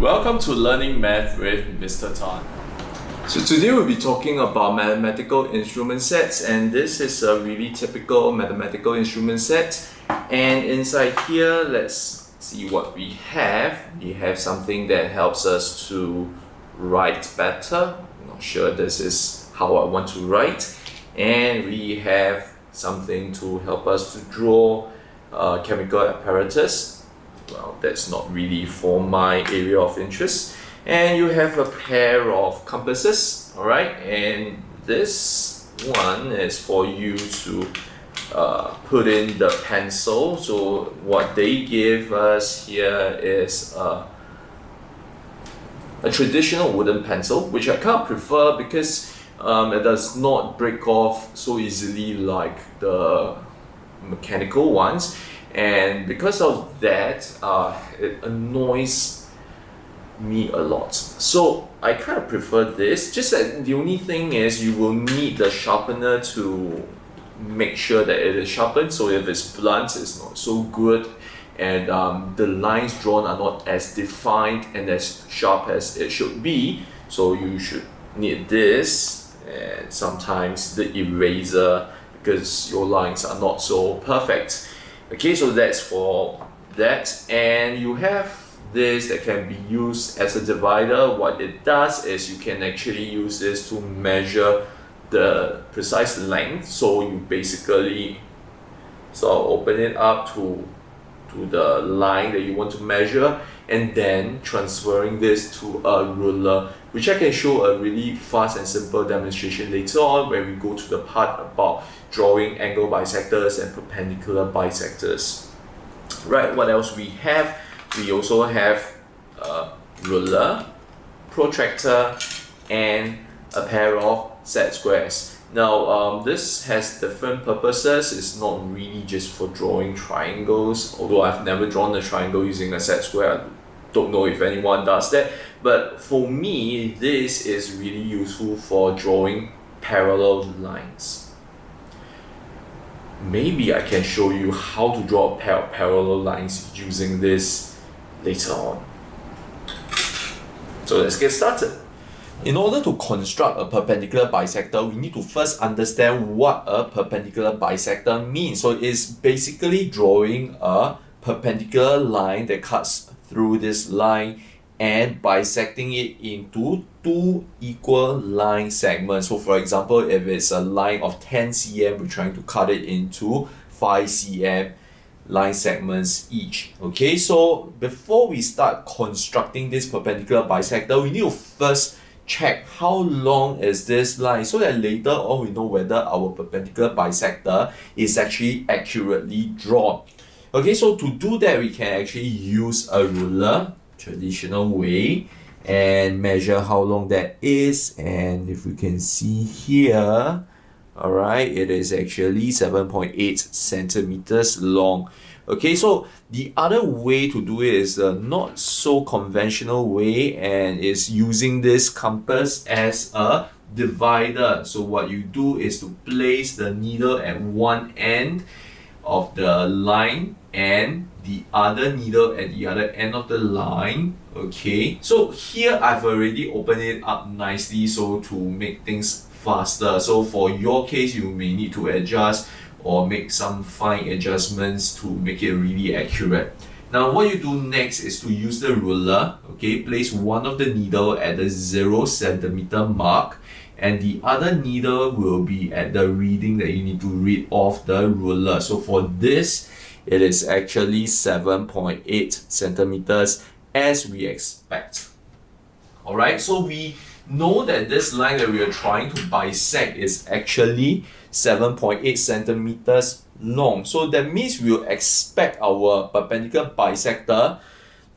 Welcome to Learning Math with Mr. Tan. So today we'll be talking about mathematical instrument sets, and this is a really typical mathematical instrument set. And inside here, let's see what we have. We have something that helps us to write better. I'm not sure this is how I want to write. And we have something to help us to draw chemical apparatus. Well, that's not really for my area of interest. And you have a pair of compasses, all right? And this one is for you to put in the pencil. So what they give us here is a traditional wooden pencil, which I kind of prefer because it does not break off so easily like the mechanical ones. And because of that, it annoys me a lot. So I kind of prefer this, just that the only thing is you will need the sharpener to make sure that it is sharpened. So if it's blunt, it's not so good, and the lines drawn are not as defined and as sharp as it should be. So you should need this, and sometimes the eraser, because your lines are not so perfect. Okay, so that's for that. And you have this that can be used as a divider. What it does is you can actually use this to measure the precise length. So you basically sort of open it up to the line that you want to measure, and then transferring this to a ruler, which I can show a really fast and simple demonstration later on when we go to the part about drawing angle bisectors and perpendicular bisectors. Right, what else we have? We also have a ruler, protractor, and a pair of set squares. Now, this has different purposes. It's not really just for drawing triangles, although I've never drawn a triangle using a set square. I don't know if anyone does that. But for me, this is really useful for drawing parallel lines. Maybe I can show you how to draw a pair of parallel lines using this later on. So let's get started. In order to construct a perpendicular bisector, we need to first understand what a perpendicular bisector means. So it's basically drawing a perpendicular line that cuts through this line and bisecting it into two equal line segments. So for example, if it's a line of 10 cm, we're trying to cut it into 5 cm line segments each. Okay, so before we start constructing this perpendicular bisector, we need to first check how long is this line, so that later on we know whether our perpendicular bisector is actually accurately drawn. Okay, so to do that, we can actually use a ruler, traditional way, and measure how long that is. And if we can see here, all right, it is actually 7.8 centimeters long. Okay, so the other way to do it is a not so conventional way, and is using this compass as a divider. So what you do is to place the needle at one end of the line and the other needle at the other end of the line. Okay, so here I've already opened it up nicely so to make things faster. So for your case, you may need to adjust or make some fine adjustments to make it really accurate. Now what you do next is to use the ruler. Okay, place one of the needle at the 0 centimeter mark, and the other needle will be at the reading that you need to read off the ruler. So for this, it is actually 7.8 centimeters as we expect. Alright, so we know that this line that we are trying to bisect is actually 7.8 centimeters long. So that means we'll expect our perpendicular bisector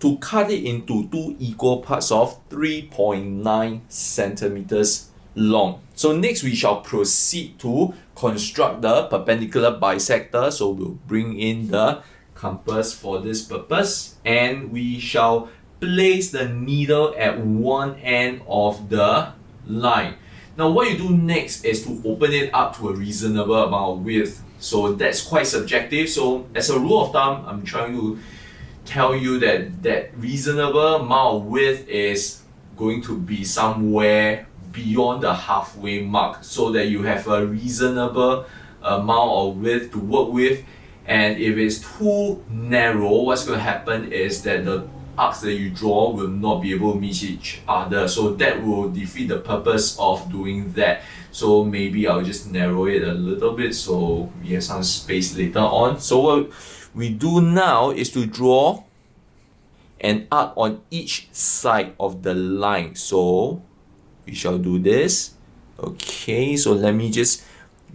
to cut it into two equal parts of 3.9 centimeters long. So next we shall proceed to construct the perpendicular bisector. So we'll bring in the compass for this purpose, and we shall place the needle at one end of the line. Now what you do next is to open it up to a reasonable amount of width. So that's quite subjective. So as a rule of thumb, I'm trying to tell you that that reasonable amount of width is going to be somewhere beyond the halfway mark, so that you have a reasonable amount of width to work with. And if it's too narrow, what's going to happen is that the arcs that you draw will not be able to meet each other, so that will defeat the purpose of doing that. So maybe I'll just narrow it a little bit so we have some space later on. So what we do now is to draw an arc on each side of the line. So we shall do this. Okay, so let me just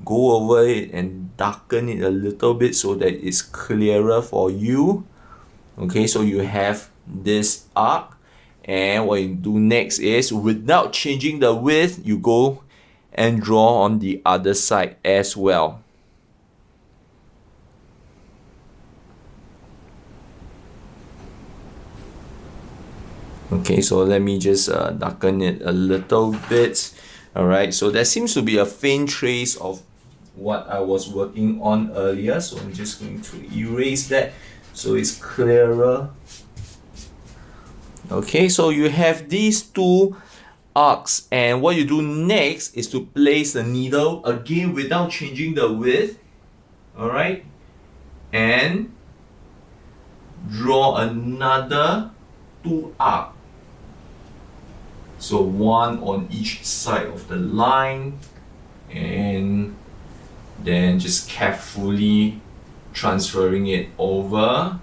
go over it and darken it a little bit so that it's clearer for you. Okay, so you have this arc, and what you do next is, without changing the width, you go and draw on the other side as well. Okay, so let me just darken it a little bit. Alright, so there seems to be a faint trace of what I was working on earlier, so I'm just going to erase that so it's clearer. Okay, so you have these two arcs, and what you do next is to place the needle again without changing the width. Alright, and draw another two arcs. So one on each side of the line, and then just carefully transferring it over.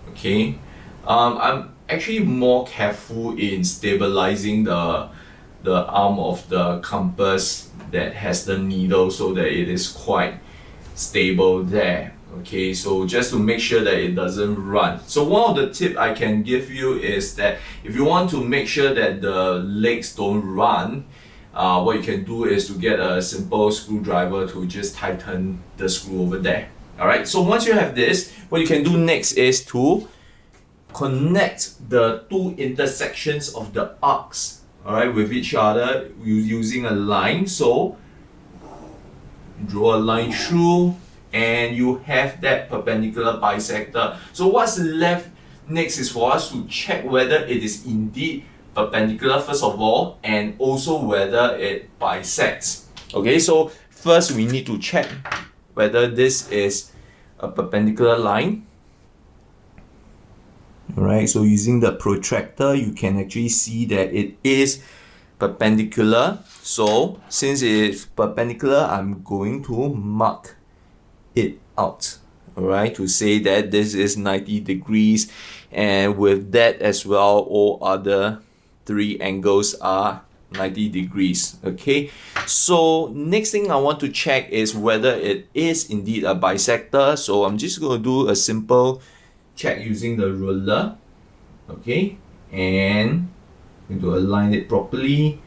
Okay, I'm actually more careful in stabilizing the arm of the compass that has the needle so that it is quite stable there. Okay, so just to make sure that it doesn't run. So one of the tips I can give you is that if you want to make sure that the legs don't run, what you can do is to get a simple screwdriver to just tighten the screw over there. Alright, so once you have this, what you can do next is to connect the two intersections of the arcs, alright, with each other using a line. So draw a line through, and you have that perpendicular bisector. So what's left next is for us to check whether it is indeed perpendicular first of all, and also whether it bisects. Okay, so first we need to check whether this is a perpendicular line. Alright, so using the protractor you can actually see that it is perpendicular. So since it is perpendicular, I'm going to mark it out, alright, to say that this is 90 degrees, and with that as well, all other three angles are 90 degrees. Okay, so next thing I want to check is whether it is indeed a bisector. So I'm just going to do a simple check using the ruler. Okay, and I'm going to align it properly,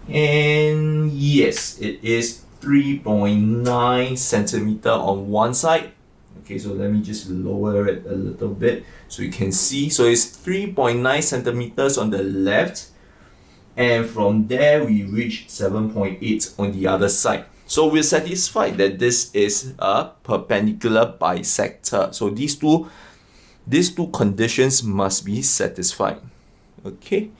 and yes, it is 3.9 centimeter on one side. Okay, so let me just lower it a little bit so you can see. So it's 3.9 centimeters on the left, and from there we reach 7.8 on the other side. So we're satisfied that this is a perpendicular bisector. So these two conditions must be satisfied. Okay,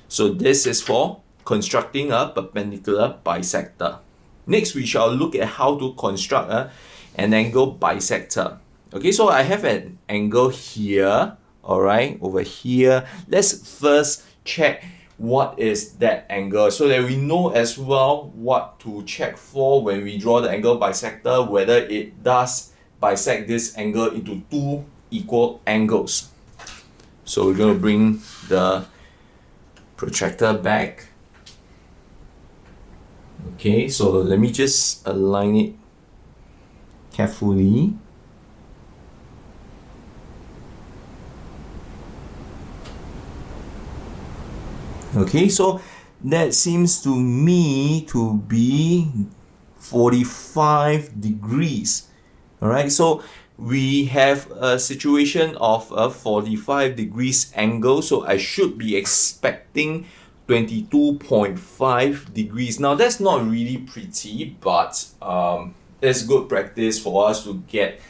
so this is for constructing a perpendicular bisector. Next, we shall look at how to construct an angle bisector. Okay, so I have an angle here, alright, over here. Let's first check what is that angle so that we know as well what to check for when we draw the angle bisector, whether it does bisect this angle into two equal angles. So we're going to bring the protractor back. Okay, so let me just align it carefully. Okay, so that seems to me to be 45 degrees. Alright, so we have a situation of a 45 degrees angle, so I should be expecting 22.5 degrees. Now that's not really pretty, but it's good practice for us to get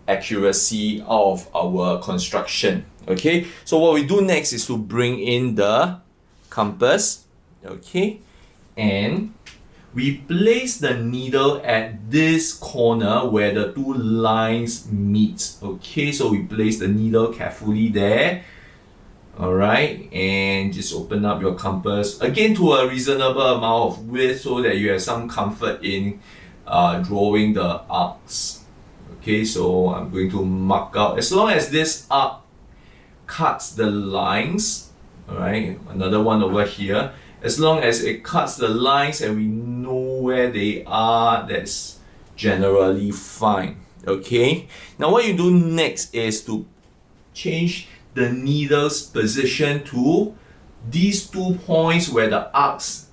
accuracy of our construction. Okay, so what we do next is to bring in the compass. Okay, and we place the needle at this corner where the two lines meet. Okay, so we place the needle carefully there. Alright, and just open up your compass again to a reasonable amount of width so that you have some comfort in drawing the arcs. Okay, so I'm going to mark out as long as this arc cuts the lines. Alright, another one over here. As long as it cuts the lines and we know where they are, that's generally fine. Okay, now what you do next is to change the needle's position to these 2 points where the arcs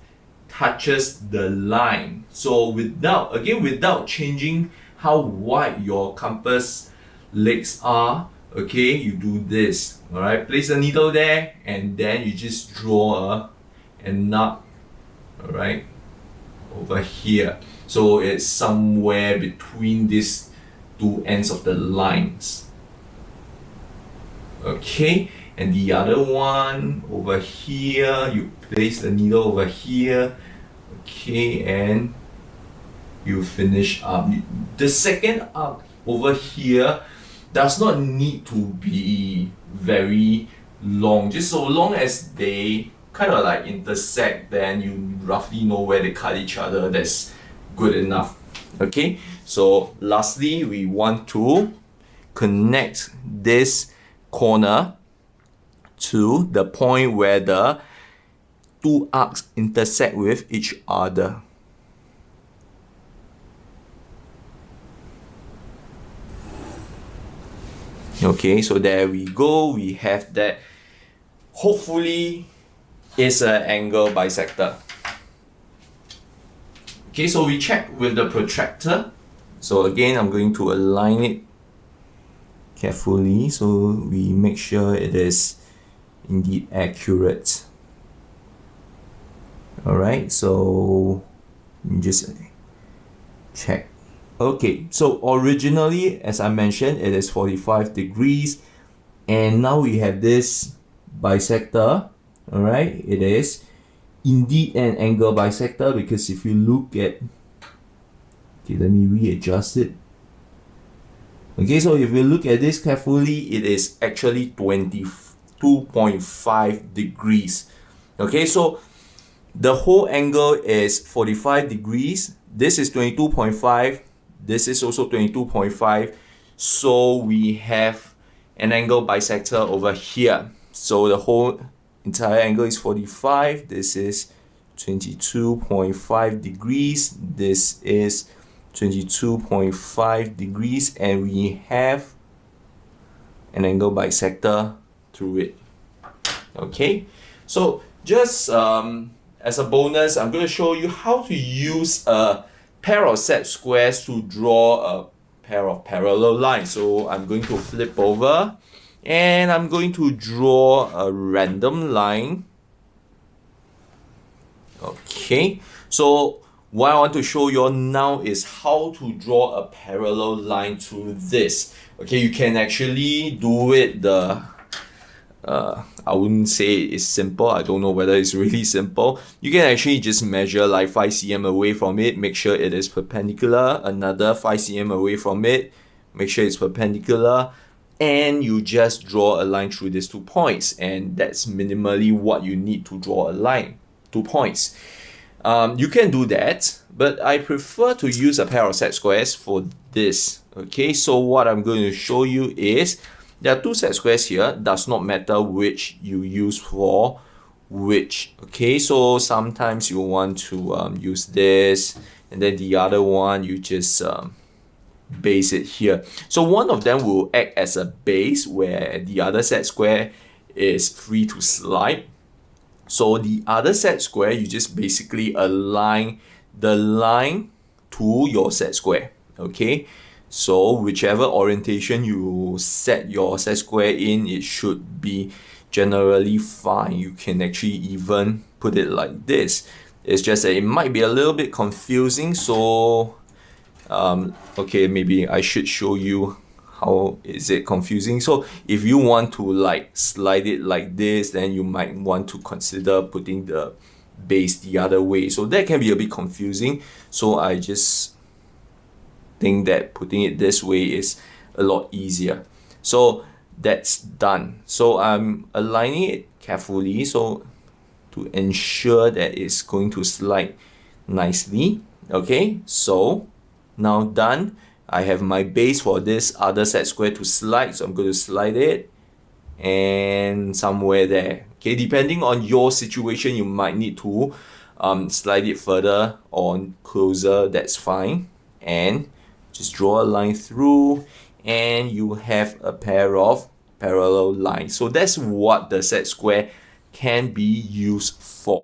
touches the line. So without changing how wide your compass legs are, okay, you do this. All right, place the needle there and then you just draw a nut, all right, over here. So it's somewhere between these two ends of the lines. Okay, and the other one over here, you place the needle over here. Okay, and you finish up. The second arc over here does not need to be very long, just so long as they kind of like intersect, then you roughly know where they cut each other. That's good enough. Okay, so lastly, we want to connect this corner to the point where the two arcs intersect with each other. Okay, so there we go. We have that. Hopefully, it's an angle bisector. Okay, so we check with the protractor. So again, I'm going to align it carefully so we make sure it is indeed accurate. Alright, so just check. Okay, so originally, as I mentioned, it is 45 degrees, and now we have this bisector. Alright, it is indeed an angle bisector because if you look at, okay, let me readjust it. Okay, so if you look at this carefully, it is actually 22.5 degrees. Okay, so the whole angle is 45 degrees. This is 22.5. This is also 22.5. So we have an angle bisector over here. So the whole entire angle is 45. This is 22.5 degrees. This is 22.5 degrees, and we have an angle bisector through it. Okay, so just as a bonus, I'm going to show you how to use a pair of set squares to draw a pair of parallel lines. So I'm going to flip over and I'm going to draw a random line. Okay, so what I want to show you all now is how to draw a parallel line to this. Okay, you can actually do it I wouldn't say it's simple. I don't know whether it's really simple. You can actually just measure like 5 cm away from it, make sure it is perpendicular, another 5 cm away from it, make sure it's perpendicular, and you just draw a line through these 2 points, and that's minimally what you need to draw a line, 2 points. You can do that, but I prefer to use a pair of set squares for this. Okay, so what I'm going to show you is there are 2 set squares here. Does not matter which you use for which. Okay, so sometimes you want to use this, and then the other one you just base it here. So one of them will act as a base where the other set square is free to slide. So the other set square, you just basically align the line to your set square. Okay, so whichever orientation you set your set square in, it should be generally fine. You can actually even put it like this. It's just that it might be a little bit confusing, so okay, maybe I should show you how is it confusing? So if you want to like slide it like this, then you might want to consider putting the base the other way. So that can be a bit confusing. So I just think that putting it this way is a lot easier. So that's done. So I'm aligning it carefully so to ensure that it's going to slide nicely. Okay, so now done. I have my base for this other set square to slide, so I'm going to slide it and somewhere there. Okay, depending on your situation, you might need to slide it further or closer, that's fine. And just draw a line through and you have a pair of parallel lines. So that's what the set square can be used for.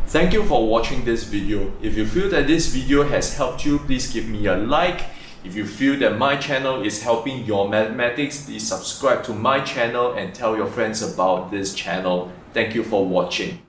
Thank you for watching this video. If you feel that this video has helped you, please give me a like. If you feel that my channel is helping your mathematics, please subscribe to my channel and tell your friends about this channel. Thank you for watching.